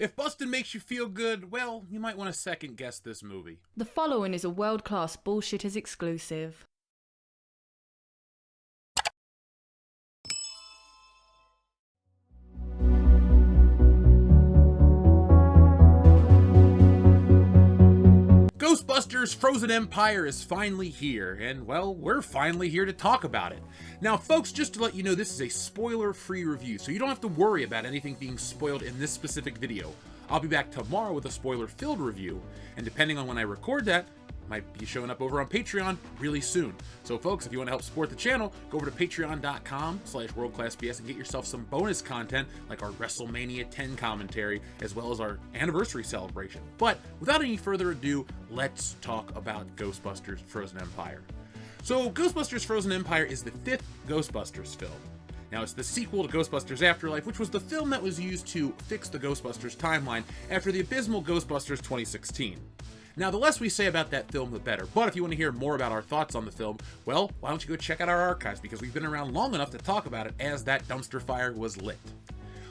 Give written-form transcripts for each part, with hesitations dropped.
If busting makes you feel good, well, you might want to second guess this movie. The following is a world-class Bullshitters exclusive. Ghostbusters Frozen Empire is finally here, and well, we're finally here to talk about it. Now folks, just to let you know, this is a spoiler-free review, so you don't have to worry about anything being spoiled in this specific video. I'll be back tomorrow with a spoiler-filled review, and depending on when I record that, might be showing up over on Patreon really soon. So folks, if you want to help support the channel, go over to patreon.com/worldclassbs and get yourself some bonus content like our WrestleMania 10 commentary, as well as our anniversary celebration. But without any further ado, let's talk about Ghostbusters Frozen Empire. So Ghostbusters Frozen Empire is the 5th Ghostbusters film. Now, it's the sequel to Ghostbusters Afterlife, which was the film that was used to fix the Ghostbusters timeline after the abysmal Ghostbusters 2016. Now, the less we say about that film, the better. But if you want to hear more about our thoughts on the film, well, why don't you go check out our archives, because we've been around long enough to talk about it as that dumpster fire was lit.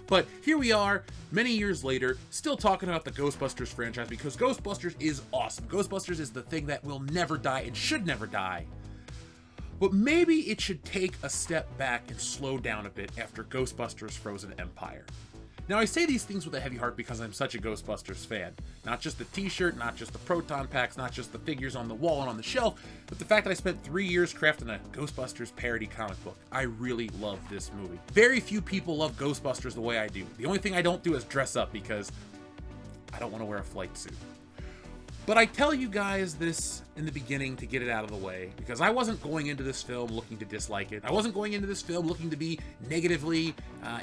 But here we are, many years later, still talking about the Ghostbusters franchise, because Ghostbusters is awesome. Ghostbusters is the thing that will never die and should never die. But maybe it should take a step back and slow down a bit after Ghostbusters Frozen Empire. Now, I say these things with a heavy heart because I'm such a Ghostbusters fan. Not just the t-shirt, not just the proton packs, not just the figures on the wall and on the shelf, but the fact that I spent 3 years crafting a Ghostbusters parody comic book. I really love this movie. Very few people love Ghostbusters the way I do. The only thing I don't do is dress up because I don't want to wear a flight suit. But I tell you guys this in the beginning to get it out of the way, because I wasn't going into this film looking to dislike it. I wasn't going into this film looking to be negatively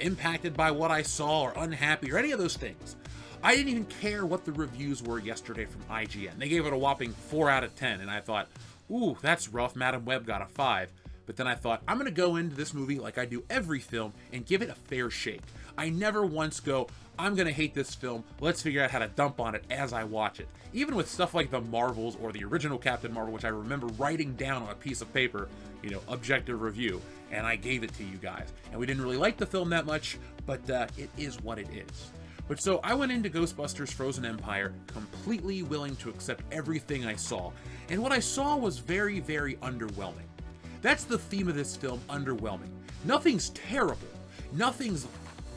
impacted by what I saw or unhappy or any of those things. I didn't even care what the reviews were yesterday from IGN. They gave it a whopping 4 out of 10, and I thought, ooh, that's rough. Madam Web got a 5. But then I thought, I'm going to go into this movie like I do every film and give it a fair shake. I never once go, I'm going to hate this film, let's figure out how to dump on it as I watch it. Even with stuff like the Marvels or the original Captain Marvel, which I remember writing down on a piece of paper, objective review, and I gave it to you guys. And we didn't really like the film that much, but it is what it is. But so I went into Ghostbusters Frozen Empire completely willing to accept everything I saw. And what I saw was very, very underwhelming. That's the theme of this film, underwhelming. Nothing's terrible. Nothing's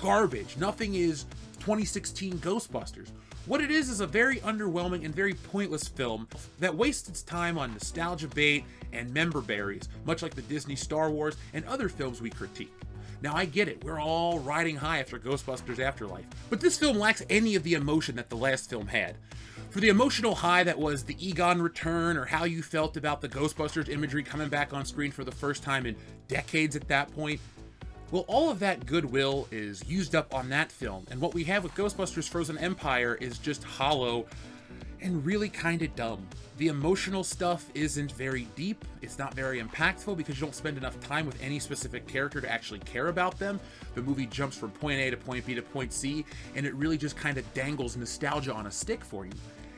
garbage. Nothing is 2016 Ghostbusters. What it is a very underwhelming and very pointless film that wastes its time on nostalgia bait and member berries, much like the Disney Star Wars and other films we critique. Now, I get it, we're all riding high after Ghostbusters Afterlife, but this film lacks any of the emotion that the last film had. For the emotional high that was the Egon return, or how you felt about the Ghostbusters imagery coming back on screen for the first time in decades at that point, well, all of that goodwill is used up on that film, and what we have with Ghostbusters Frozen Empire is just hollow and really kind of dumb. The emotional stuff isn't very deep, it's not very impactful because you don't spend enough time with any specific character to actually care about them. The movie jumps from point A to point B to point C, and it really just kind of dangles nostalgia on a stick for you.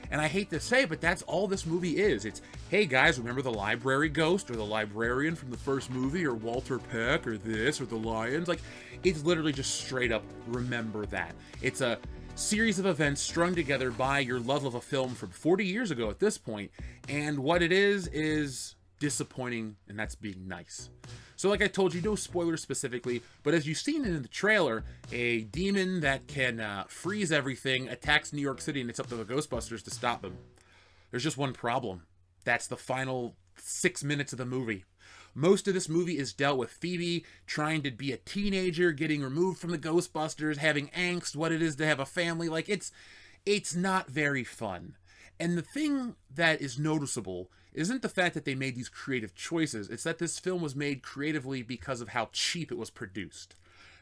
And I hate to say, but that's all this movie is. It's, hey guys, remember the library ghost or the librarian from the first movie, or Walter Peck or this or the Lions? Like, it's literally just straight up remember that. It's a series of events strung together by your love of a film from 40 years ago at this point, and what it is disappointing, and that's being nice. So like I told you, no spoilers specifically, but as you've seen in the trailer, a demon that can freeze everything attacks New York City, and it's up to the Ghostbusters to stop him. There's just one problem. That's the final 6 minutes of the movie. Most of this movie is dealt with Phoebe trying to be a teenager, getting removed from the Ghostbusters, having angst, what it is to have a family. Like, it's not very fun. And the thing that is noticeable isn't the fact that they made these creative choices, it's that this film was made creatively because of how cheap it was produced.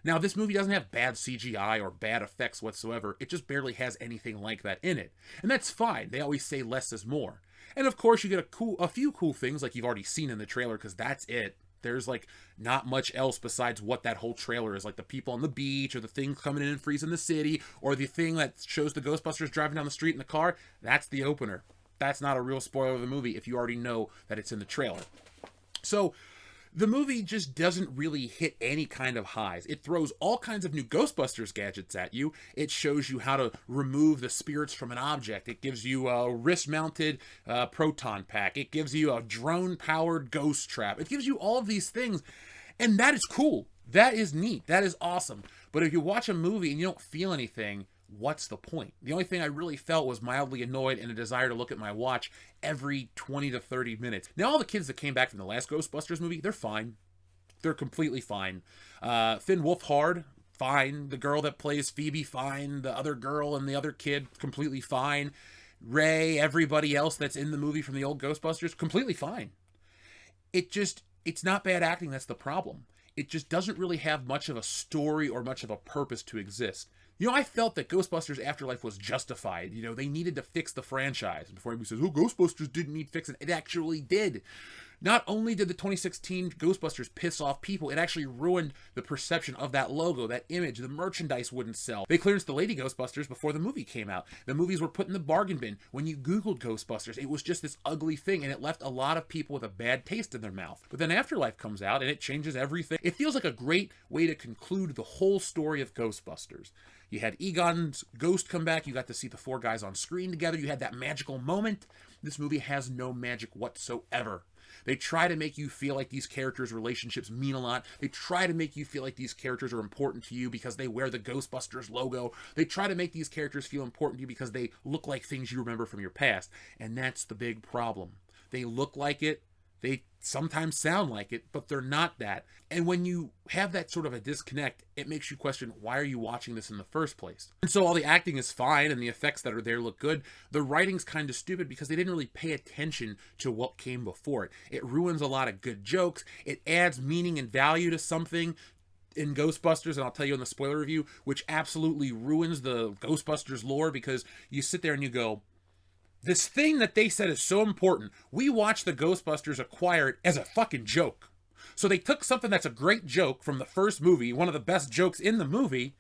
Now, this movie doesn't have bad CGI or bad effects whatsoever, it just barely has anything like that in it. And that's fine, they always say less is more. And of course you get a few cool things like you've already seen in the trailer, because that's it. There's like not much else besides what that whole trailer is, like the people on the beach, or the thing coming in and freezing the city, or the thing that shows the Ghostbusters driving down the street in the car. That's the opener. That's not a real spoiler of the movie if you already know that it's in the trailer. So The movie just doesn't really hit any kind of highs. It throws all kinds of new Ghostbusters gadgets at you. It shows you how to remove the spirits from an object. It gives you a wrist-mounted proton pack. It gives you a drone-powered ghost trap. It gives you all of these things, and that is cool. That is neat. That is awesome. But if you watch a movie and you don't feel anything, what's the point? The only thing I really felt was mildly annoyed and a desire to look at my watch every 20 to 30 minutes. Now, all the kids that came back from the last Ghostbusters movie, they're fine. They're completely fine. Finn Wolfhard, fine. The girl that plays Phoebe, fine. The other girl and the other kid, completely fine. Ray, everybody else that's in the movie from the old Ghostbusters, completely fine. It's not bad acting, that's the problem. It just doesn't really have much of a story or much of a purpose to exist. I felt that Ghostbusters Afterlife was justified. They needed to fix the franchise. And before anybody says, oh, Ghostbusters didn't need fixing, it actually did. Not only did the 2016 Ghostbusters piss off people, it actually ruined the perception of that logo, that image. The merchandise wouldn't sell. They clearanced the Lady Ghostbusters before the movie came out. The movies were put in the bargain bin. When you Googled Ghostbusters, it was just this ugly thing, and it left a lot of people with a bad taste in their mouth. But then Afterlife comes out, and it changes everything. It feels like a great way to conclude the whole story of Ghostbusters. You had Egon's ghost come back. You got to see the four guys on screen together. You had that magical moment. This movie has no magic whatsoever. They try to make you feel like these characters' relationships mean a lot. They try to make you feel like these characters are important to you because they wear the Ghostbusters logo. They try to make these characters feel important to you because they look like things you remember from your past. And that's the big problem. They look like it. They sometimes sound like it, but they're not that. And when you have that sort of a disconnect, it makes you question, why are you watching this in the first place? And so while the acting is fine and the effects that are there look good, the writing's kind of stupid because they didn't really pay attention to what came before it. It ruins a lot of good jokes. It adds meaning and value to something in Ghostbusters, and I'll tell you in the spoiler review, which absolutely ruins the Ghostbusters lore, because you sit there and you go, this thing that they said is so important, we watched the Ghostbusters acquire it as a fucking joke. So they took something that's a great joke from the first movie, one of the best jokes in the movie,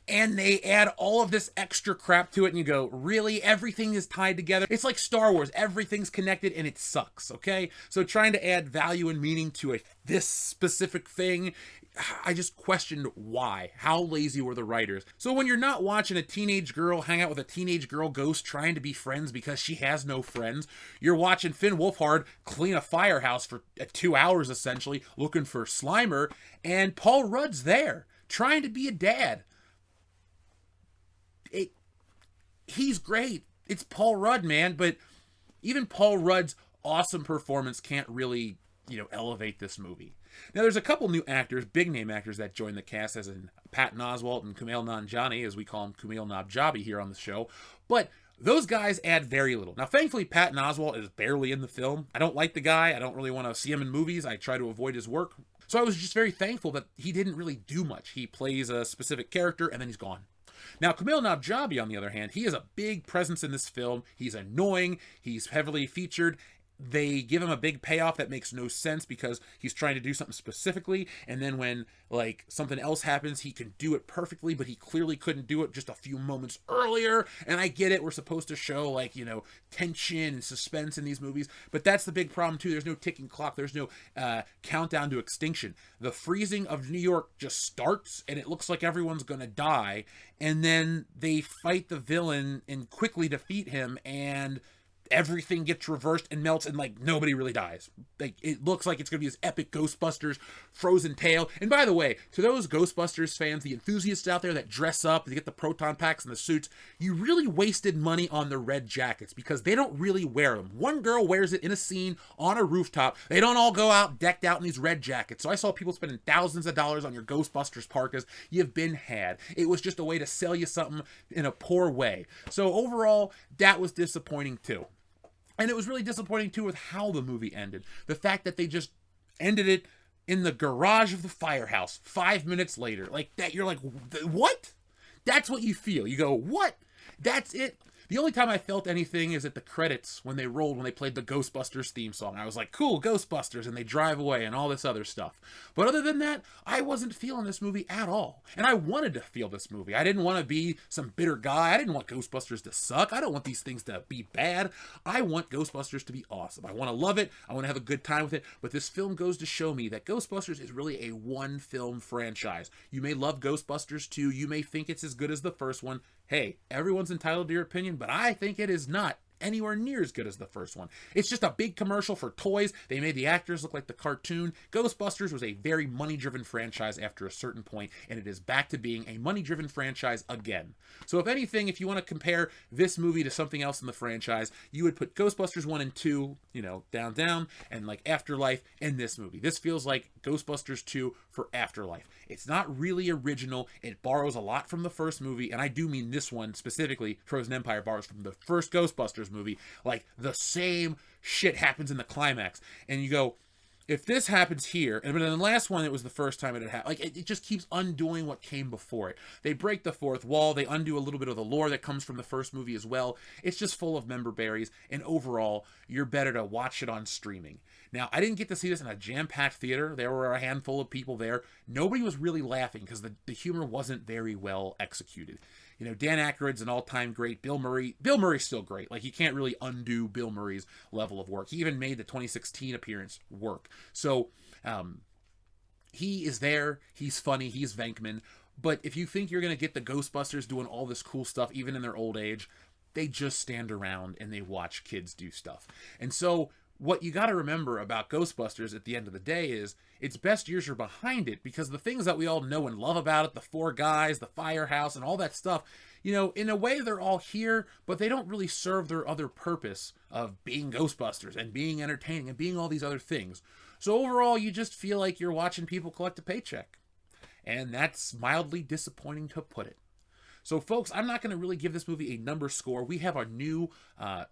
and they add all of this extra crap to it, and you go, really? Everything is tied together? It's like Star Wars. Everything's connected, and it sucks, okay? So trying to add value and meaning to this specific thing, I just questioned why. How lazy were the writers? So when you're not watching a teenage girl hang out with a teenage girl ghost trying to be friends because she has no friends, you're watching Finn Wolfhard clean a firehouse for 2 hours, essentially, looking for Slimer, and Paul Rudd's there, trying to be a dad. He's great. It's Paul Rudd, man, but even Paul Rudd's awesome performance can't really, elevate this movie. Now, there's a couple new actors, big name actors, that joined the cast, as in Patton Oswalt and Kumail Nanjiani, as we call him, Kumail Nanjiani here on the show. But those guys add very little. Now, thankfully, Patton Oswalt is barely in the film. I don't like the guy. I don't really want to see him in movies. I try to avoid his work. So I was just very thankful that he didn't really do much. He plays a specific character, and then he's gone. Now, Kumail Nanjiani, on the other hand, he is a big presence in this film. He's annoying. He's heavily featured. They give him a big payoff that makes no sense because he's trying to do something specifically, and then when something else happens, he can do it perfectly, but he clearly couldn't do it just a few moments earlier. And I get it, we're supposed to show tension and suspense in these movies, but that's the big problem too. There's no ticking clock. There's no countdown to extinction. The freezing of New York just starts, and it looks like everyone's gonna die, and then they fight the villain and quickly defeat him, and everything gets reversed and melts, and nobody really dies. It looks like it's gonna be this epic Ghostbusters frozen tale. And by the way, to those Ghostbusters fans, the enthusiasts out there that dress up, they get the proton packs and the suits, you really wasted money on the red jackets because they don't really wear them. One girl wears it in a scene on a rooftop. They don't all go out decked out in these red jackets. So I saw people spending thousands of dollars on your Ghostbusters parkas. You've been had. It was just a way to sell you something in a poor way. So overall, that was disappointing too. And it was really disappointing, too, with how the movie ended. The fact that they just ended it in the garage of the firehouse 5 minutes later. Like that, you're like, what? That's what you feel. You go, what? That's it? The only time I felt anything is at the credits when they rolled, when they played the Ghostbusters theme song. I was like, cool, Ghostbusters, and they drive away and all this other stuff. But other than that, I wasn't feeling this movie at all. And I wanted to feel this movie. I didn't want to be some bitter guy. I didn't want Ghostbusters to suck. I don't want these things to be bad. I want Ghostbusters to be awesome. I want to love it. I want to have a good time with it. But this film goes to show me that Ghostbusters is really a one-film franchise. You may love Ghostbusters 2. You may think it's as good as the first one. Hey, everyone's entitled to your opinion, but I think it is not anywhere near as good as the first one. It's just a big commercial for toys. They made the actors look like the cartoon. Ghostbusters was a very money-driven franchise after a certain point, and it is back to being a money-driven franchise again. So if anything, if you want to compare this movie to something else in the franchise, you would put Ghostbusters 1 and 2, down, and like Afterlife in this movie. This feels like Ghostbusters 2 for Afterlife. It's not really original. It borrows a lot from the first movie, and I do mean this one specifically. Frozen Empire borrows from the first Ghostbusters movie. Like, the same shit happens in the climax, and you go, if this happens here, and in the last one it was the first time it had happened, like, it just keeps undoing what came before it. They break the fourth wall. They undo a little bit of the lore that comes from the first movie as well. It's just full of member berries, and overall, you're better to watch it on streaming. Now, I didn't get to see this in a jam-packed theater. There were a handful of people there. Nobody was really laughing because the humor wasn't very well executed. Dan Aykroyd's an all-time great. Bill Murray's still great. Like, you can't really undo Bill Murray's level of work. He even made the 2016 appearance work. So, he is there. He's funny. He's Venkman. But if you think you're going to get the Ghostbusters doing all this cool stuff, even in their old age, they just stand around and they watch kids do stuff. And so, what you got to remember about Ghostbusters at the end of the day is its best years are behind it, because the things that we all know and love about it, the four guys, the firehouse, and all that stuff, in a way they're all here, but they don't really serve their other purpose of being Ghostbusters and being entertaining and being all these other things. So overall, you just feel like you're watching people collect a paycheck. And that's mildly disappointing to put it. So, folks, I'm not going to really give this movie a number score. We have a new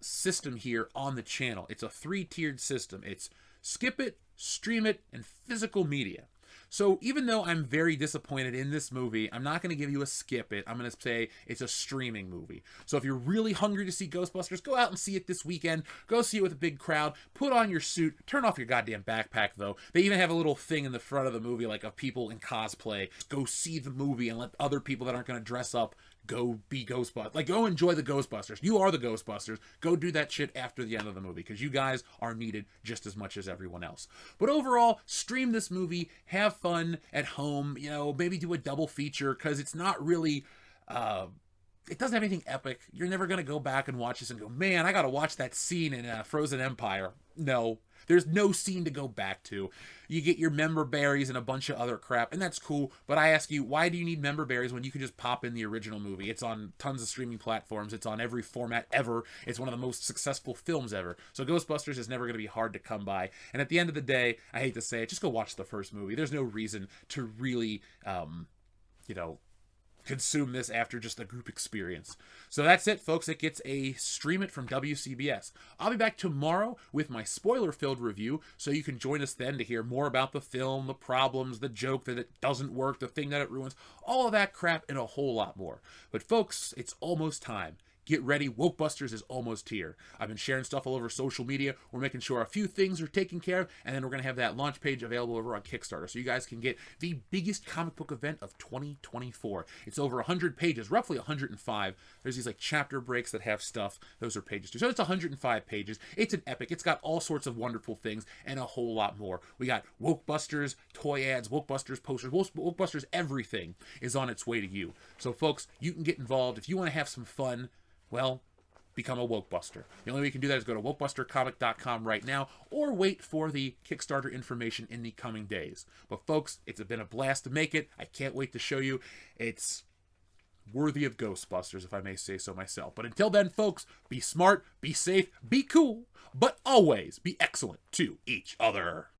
system here on the channel. It's a 3-tiered system. It's skip it, stream it, and physical media. So, even though I'm very disappointed in this movie, I'm not going to give you a skip it. I'm going to say it's a streaming movie. So, if you're really hungry to see Ghostbusters, go out and see it this weekend. Go see it with a big crowd. Put on your suit. Turn off your goddamn backpack, though. They even have a little thing in the front of the movie, like, of people in cosplay. Go see the movie and let other people that aren't going to dress up go be Ghostbusters. Like, go enjoy the Ghostbusters. You are the Ghostbusters. Go do that shit after the end of the movie, because you guys are needed just as much as everyone else. But overall, stream this movie. Have fun at home. Maybe do a double feature, because it's not really... it doesn't have anything epic. You're never going to go back and watch this and go, man, I got to watch that scene in Frozen Empire. No. There's no scene to go back to. You get your member berries and a bunch of other crap, and that's cool. But I ask you, why do you need member berries when you can just pop in the original movie? It's on tons of streaming platforms. It's on every format ever. It's one of the most successful films ever. So Ghostbusters is never going to be hard to come by. And at the end of the day, I hate to say it, just go watch the first movie. There's no reason to really, consume this after just a group experience. So that's it, folks. It gets a stream it from WCBS. I'll be back tomorrow with my spoiler-filled review, so you can join us then to hear more about the film, the problems, the joke that it doesn't work, the thing that it ruins, all of that crap and a whole lot more. But folks, it's almost time. Get ready, Wokebusters is almost here. I've been sharing stuff all over social media. We're making sure a few things are taken care of, and then we're going to have that launch page available over on Kickstarter, so you guys can get the biggest comic book event of 2024. It's over 100 pages, roughly 105. There's these like chapter breaks that have stuff. Those are pages too. So it's 105 pages. It's an epic. It's got all sorts of wonderful things and a whole lot more. We got Wokebusters toy ads, Wokebusters posters, Wokebusters everything is on its way to you. So folks, you can get involved. If you want to have some fun, well, become a Wokebuster. The only way you can do that is go to wokebustercomic.com right now, or wait for the Kickstarter information in the coming days. But folks, it's been a blast to make it. I can't wait to show you. It's worthy of Ghostbusters, if I may say so myself. But until then, folks, be smart, be safe, be cool, but always be excellent to each other.